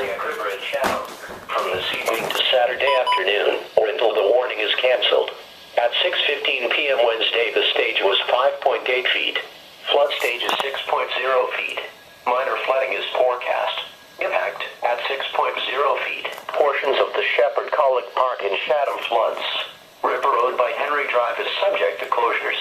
Passaic River in Chatham from this evening to Saturday afternoon or until the warning is canceled. At 6:15 p.m. Wednesday, the stage was 5.8 feet. Flood stage is 6.0 feet. Minor flooding is forecast. Impact at 6.0 feet. Portions of the Shepherd Collick Park in Chatham floods. River Road by Henry Drive is subject to closures.